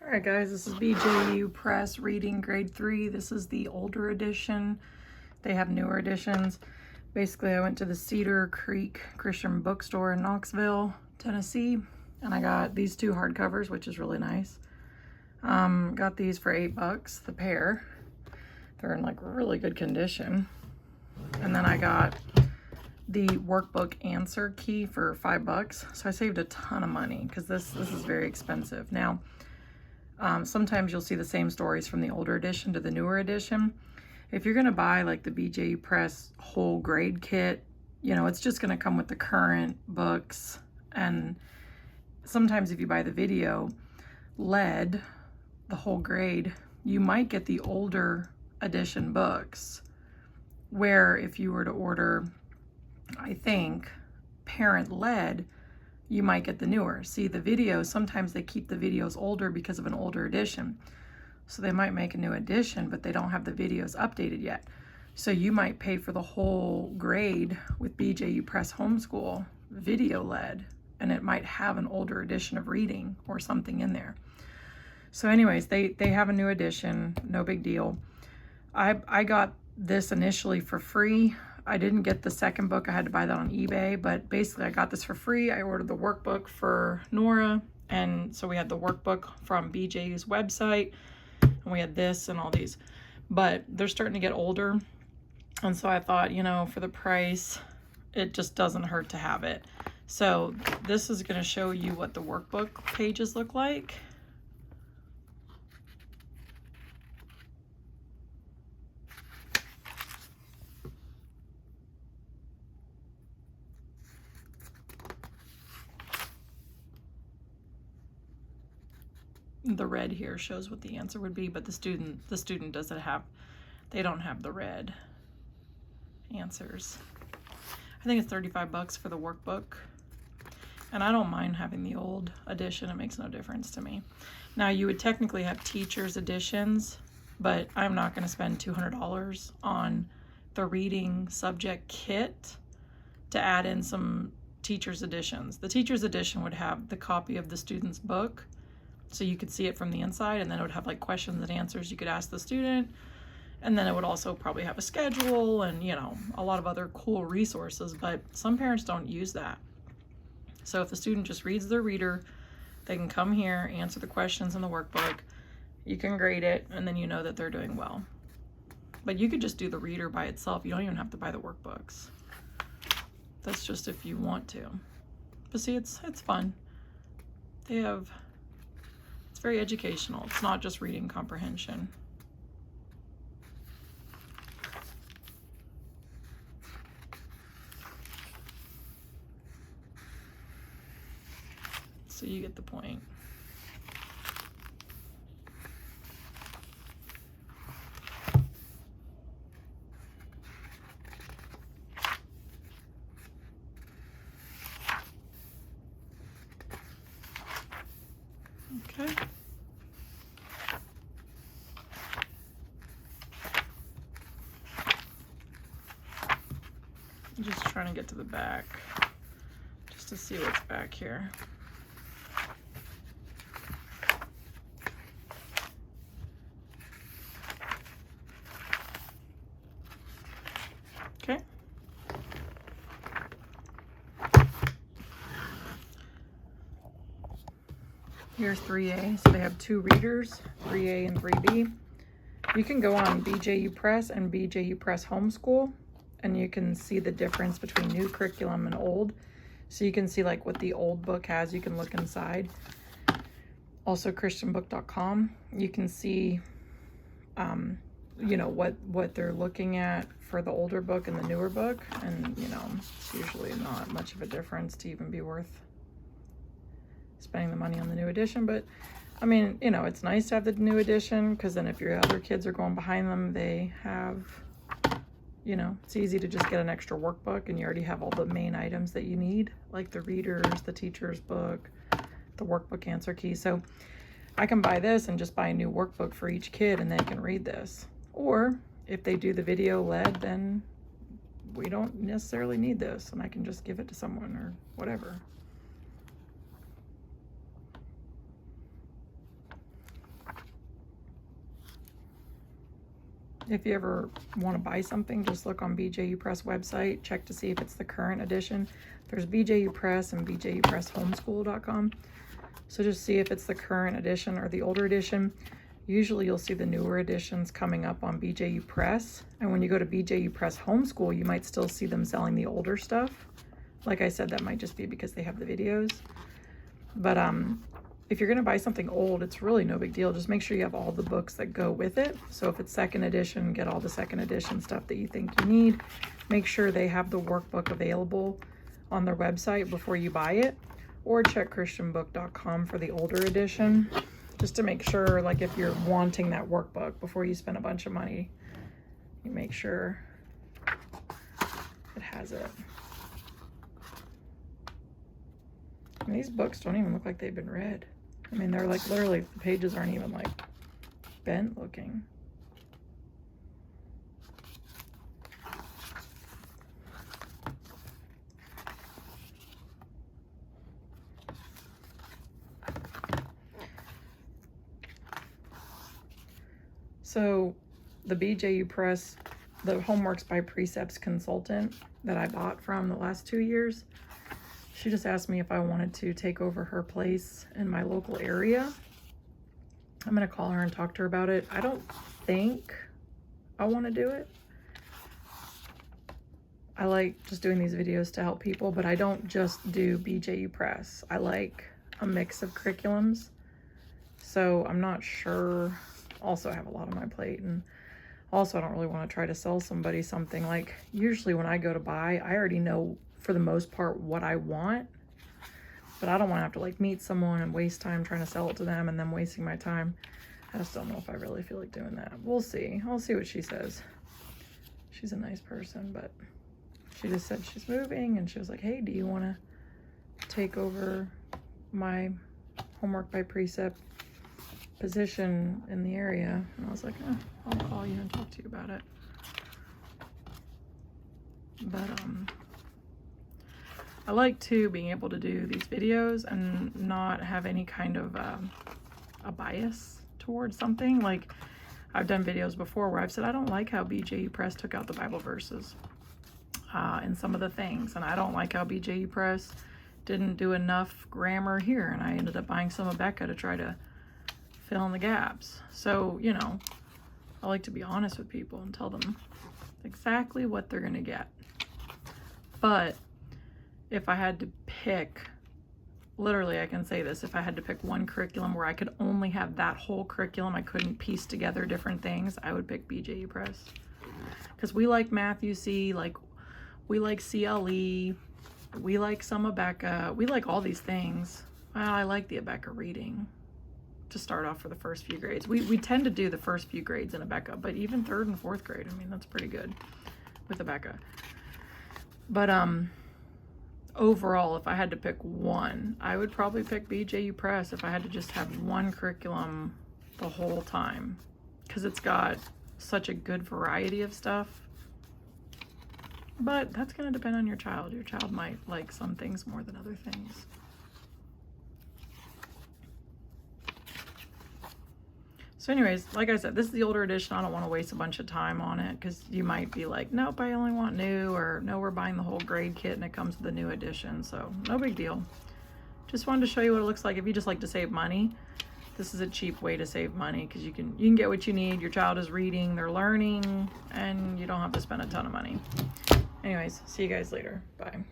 Alright guys, this is BJU Press Reading Grade 3. This is the older edition. They have newer editions. Basically, I went to the Cedar Creek Christian Bookstore in Knoxville, Tennessee, and I got these two hardcovers, which is really nice. Got these for $8, the pair. They're in like really good condition. And then I got the workbook answer key for $5. So I saved a ton of money because this is very expensive. Now, sometimes you'll see the same stories from the older edition to the newer edition. If you're gonna buy like the BJU Press whole grade kit, you know, it's just gonna come with the current books. And sometimes if you buy the video lead, the whole grade, you might get the older edition books, where if you were to order, I think, parent lead, you might get the newer. See, the videos, sometimes they keep the videos older because of an older edition. So they might make a new edition, but they don't have the videos updated yet. So you might pay for the whole grade with BJU Press Homeschool video lead, and it might have an older edition of reading or something in there. So anyways, they have a new edition, no big deal. I got this initially for free. I didn't get the second book. I had to buy that on eBay, but basically I got this for free. I ordered the workbook for Nora, and so we had the workbook from BJU's website, and we had this and all these. But they're starting to get older, and so I thought, you know, for the price, it just doesn't hurt to have it. So this is going to show you what the workbook pages look like. The red here shows what the answer would be, but the student doesn't have, they don't have the red answers. I think it's $35 for the workbook, and I don't mind having the old edition. It makes no difference to me. Now, you would technically have teachers editions, but I'm not going to spend $200 on the reading subject kit to add in some teachers editions. The teachers edition would have the copy of the student's book, so you could see it from the inside, and then it would have like questions and answers you could ask the student. And then it would also probably have a schedule and, you know, a lot of other cool resources, but some parents don't use that. So if the student just reads their reader, they can come here, answer the questions in the workbook, you can grade it, and then you know that they're doing well. But you could just do the reader by itself. You don't even have to buy the workbooks. That's just if you want to. But see, it's fun. They have, it's very educational. It's not just reading comprehension. So you get the point. Okay. I'm just trying to get to the back, just to see what's back here. Okay. Here's 3A. So they have two readers, 3A and 3B. You can go on BJU Press and BJU Press Homeschool, and you can see the difference between new curriculum and old. So you can see like what the old book has. You can look inside. Also christianbook.com. You can see, you know, what they're looking at for the older book and the newer book. And, you know, it's usually not much of a difference to even be worth spending the money on the new edition. But I mean, you know, it's nice to have the new edition, because then if your other kids are going behind them, they have, you know, it's easy to just get an extra workbook and you already have all the main items that you need, like the readers, the teacher's book, the workbook answer key. So I can buy this and just buy a new workbook for each kid, and they can read this. Or if they do the video lead, then we don't necessarily need this, and I can just give it to someone or whatever. if you ever want to buy something, just look on BJU Press website, check to see if it's the current edition. There's BJU Press and BJU Press homeschool.com. So just see if it's the current edition or the older edition. Usually you'll see the newer editions coming up on BJU Press. And when you go to BJU Press Homeschool, you might still see them selling the older stuff. Like I said, that might just be because they have the videos. But if you're gonna buy something old, it's really no big deal. Just make sure you have all the books that go with it. So if it's second edition, get all the second edition stuff that you think you need. Make sure they have the workbook available on their website before you buy it, or check christianbook.com for the older edition, just to make sure, like if you're wanting that workbook before you spend a bunch of money, you make sure it has it. And these books don't even look like they've been read. I mean, they're like literally, the pages aren't even like bent looking. So the BJU Press, the Homeworks by Precepts consultant that I bought from the last 2 years, she just asked me if I wanted to take over her place in my local area. I'm gonna call her and talk to her about it. I don't think I want to do it. I like just doing these videos to help people, but I don't just do BJU Press. I like a mix of curriculums. So I'm not sure. Also, I have a lot on my plate, and also I don't really want to try to sell somebody something. Like usually when I go to buy, I already know for the most part what I want, but I don't want to have to like meet someone and waste time trying to sell it to them and then wasting my time. I just don't know if I really feel like doing that. We'll see. I'll see what she says. She's a nice person, but she just said she's moving, and she was like, hey, do you want to take over my Homework by Precept position in the area? And I was like, I'll call you and talk to you about it. But I like too being able to do these videos and not have any kind of a bias towards something. Like I've done videos before where I've said I don't like how BJU Press took out the Bible verses in some of the things, and I don't like how BJU Press didn't do enough grammar here, and I ended up buying some of Becca to try to fill in the gaps. So, you know, I like to be honest with people and tell them exactly what they're gonna get. But if I had to pick, literally I can say this, if I had to pick one curriculum where I could only have that whole curriculum, I couldn't piece together different things, I would pick BJU Press. Because we like Math UC, like we like CLE, we like some Abeka, we like all these things. Well, I like the Abeka reading to start off for the first few grades. We tend to do the first few grades in Abeka, but even 3rd and 4th grade, I mean, that's pretty good with Abeka. But overall, if I had to pick one, I would probably pick BJU Press if I had to just have one curriculum the whole time, because it's got such a good variety of stuff. But that's going to depend on your child. Your child might like some things more than other things. So anyways, like I said, this is the older edition. I don't want to waste a bunch of time on it, because you might be like, nope, I only want new, or no, we're buying the whole grade kit and it comes with the new edition. So no big deal. Just wanted to show you what it looks like if you just like to save money. This is a cheap way to save money, because you can get what you need. Your child is reading, they're learning, and you don't have to spend a ton of money. Anyways, see you guys later. Bye.